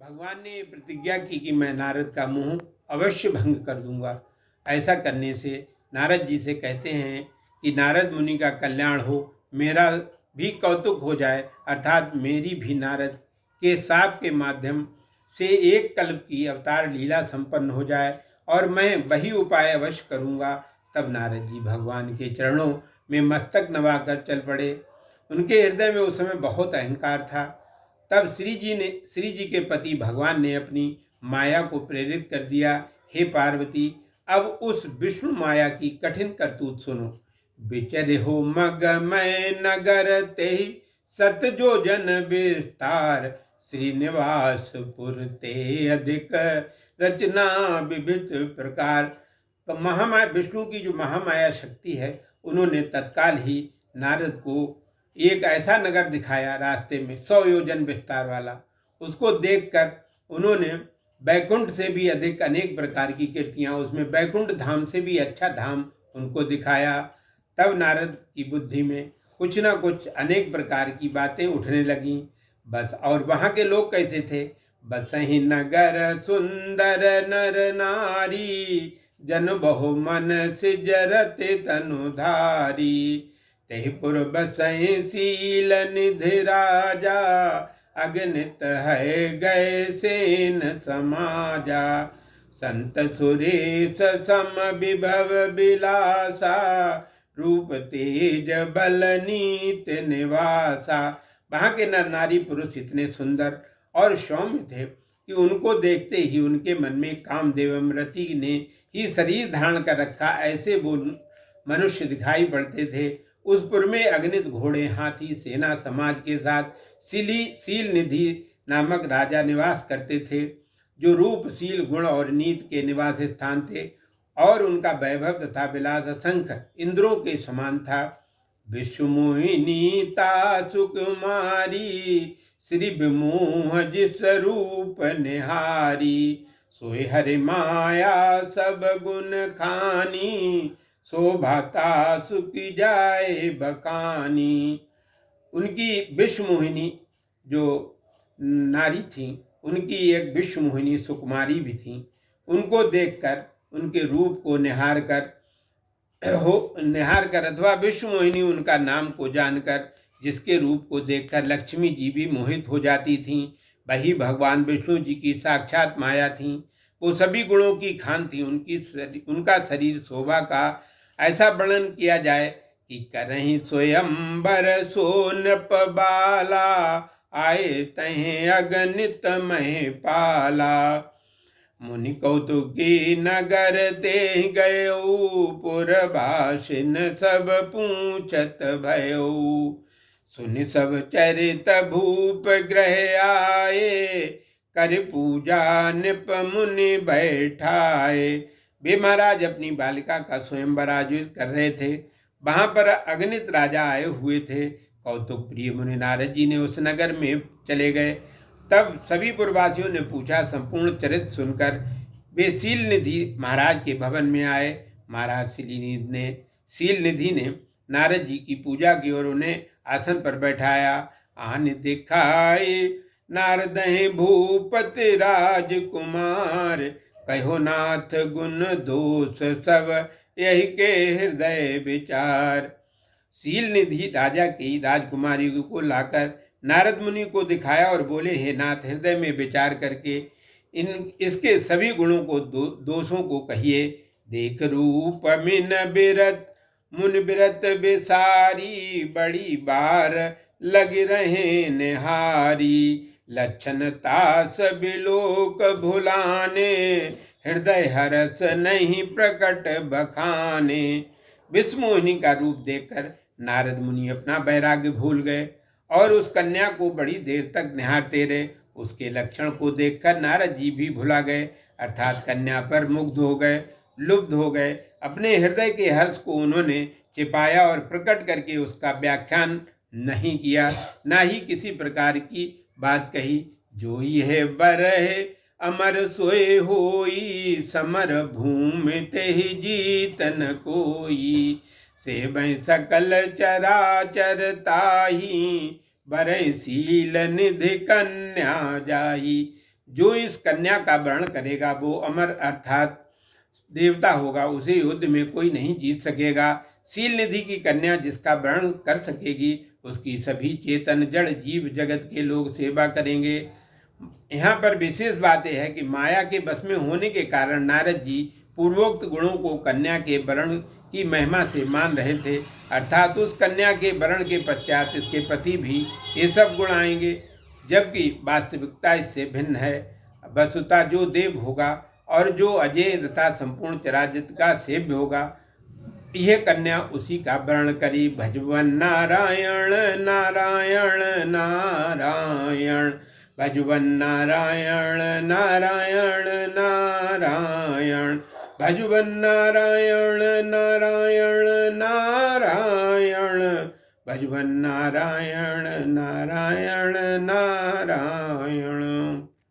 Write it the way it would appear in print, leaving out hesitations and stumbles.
भगवान ने प्रतिज्ञा की कि मैं नारद का मुंह अवश्य भंग कर दूंगा। ऐसा करने से नारद जी से कहते हैं कि नारद मुनि का कल्याण हो, मेरा भी कौतुक हो जाए, अर्थात मेरी भी नारद के शाप के माध्यम से एक कल्प की अवतार लीला संपन्न हो जाए और मैं वही उपाय अवश्य करूंगा। तब नारद जी भगवान के चरणों में मस्तक नवाकर चल पड़े। उनके हृदय में उस समय बहुत अहंकार था। तब श्री जी के पति भगवान ने अपनी माया को प्रेरित कर दिया, हे पार्वती, अब उस विष्णु माया की कठिन करतूत सुनो। विचरे हो मगमय नगर ते सत जो जन विस्तार, श्रीनिवासपुर ते अधिक रचना विविध प्रकार। तो महामाया विष्णु की जो महामाया शक्ति है, उन्होंने तत्काल ही नारद को एक ऐसा नगर दिखाया रास्ते में 100 योजन विस्तार वाला। उसको देखकर उन्होंने बैकुंठ से भी अधिक अनेक प्रकार की कीर्तियां, उसमें बैकुंठ धाम से भी अच्छा धाम उनको दिखाया। तब नारद की बुद्धि में कुछ ना कुछ अनेक प्रकार की बातें उठने लगीं। बस और वहाँ के लोग कैसे थे? बसहि नगर सुंदर नर नारी, जन बहु मन सिजरत तनुधारी। तेहि पुर बसहि शील निधि राजा, अगणित है गए सेन समाजा। संत सुरेश सम विभव विलासा, रूप तेज बल नीत निवासा। वहाँ के नर नारी पुरुष इतने सुंदर और सौम्य थे कि उनको देखते ही उनके मन में कामदेव अमृति ने ही शरीर धारण कर रखा ऐसे वो मनुष्य दिखाई पड़ते थे। उस पुर में अगणित घोड़े, हाथी, सेना समाज के साथ शील निधि नामक राजा निवास करते थे, जो रूप, शील, गुण और नीति के निवास स्थान थे, और उनका वैभव तथा विलास असंख्य इंद्रों के समान था। विश्व मोहिनी ता सुकुमारी, श्री विमोह जिस रूप निहारी। सोय हरि माया सब गुण खानी, शोभाता सुखी जाए बकानी। उनकी विश्व मोहिनी जो नारी थी, उनकी एक विश्व मोहिनी सुकुमारी भी थी। उनको देखकर, उनके रूप को निहार कर अथवा विश्व मोहिनी उनका नाम को जानकर, जिसके रूप को देखकर लक्ष्मी जी भी मोहित हो जाती थीं, वही भगवान विष्णु जी की साक्षात माया थीं। वो सभी गुणों की खान थी। उनका शरीर शोभा का ऐसा वर्णन किया जाए कि करहीं स्वयंवर सो नृप बाला, आए तहें अगणित मह पाला। मुनि कौतुकी नगर ते गयो, पुरभाषिन सब पूछत भयो। सुनि सब चरित भूप ग्रह आए, कर पूजा नृप मुनि बैठाए। वे महाराज अपनी बालिका का स्वयंवर आयोजित कर रहे थे। वहां पर अगणित राजा आए हुए थे। कौतुक प्रिय मुनि नारद जी ने उस नगर में चले गए। तब सभी पुरवासियों ने पूछा। संपूर्ण चरित्र सुनकर वे शील निधि महाराज के भवन में आए। महाराज शील निधि ने नारद जी की पूजा की और उन्हें आसन पर बैठाया। आन दिखाए नारद भूपति राजकुमार, कहो नाथ गुण दोष सब यही के हृदय विचार। शील निधि राजा की राजकुमारी को लाकर नारद मुनि को दिखाया और बोले, हे नाथ, हृदय में विचार करके इसके सभी गुणों को दोषों को कहिए। देख रूप मिन बिरत मुन बिरत बेसारी, बड़ी बार लग रहे निहारी। लक्षणता सभी लोक भुलाने, हृदय हरस नहीं प्रकट बखाने। विश्व मोहिनी का रूप देखकर नारद मुनि अपना वैराग्य भूल गए और उस कन्या को बड़ी देर तक निहारते रहे। उसके लक्षण को देखकर नारद जी भी भुला गए, अर्थात कन्या पर मुग्ध हो गए, लुब्ध हो गए। अपने हृदय के हर्ष को उन्होंने छिपाया और प्रकट करके उसका व्याख्यान नहीं किया, ना ही किसी प्रकार की बात कही। जो यह बरहे अमर सोए होई, समर भूमि तेहि जीतन कोई। सेवै सकल चराचर ताही, बरहि शील निधि कन्या जाई। जो इस कन्या का वरण करेगा वो अमर अर्थात देवता होगा, उसे युद्ध में कोई नहीं जीत सकेगा। शील निधि की कन्या जिसका वरण कर सकेगी उसकी सभी चेतन जड़ जीव जगत के लोग सेवा करेंगे। यहाँ पर विशेष बात यह है कि माया के बस में होने के कारण नारद जी पूर्वोक्त गुणों को कन्या के वरण की महिमा से मान रहे थे, अर्थात उस कन्या के वरण के पश्चात इसके पति भी ये सब गुण आएंगे, जबकि वास्तविकता इससे भिन्न है। वस्तुतः जो देव होगा और जो अजय तथा संपूर्ण चराचर का सेव्य होगा, यह कन्या उसी का वर्ण करी। भजवन नारायण नारायण नारायण, भजवन नारायण नारायण नारायण, भजवन नारायण नारायण नारायण, भजवन नारायण नारायण नारायण।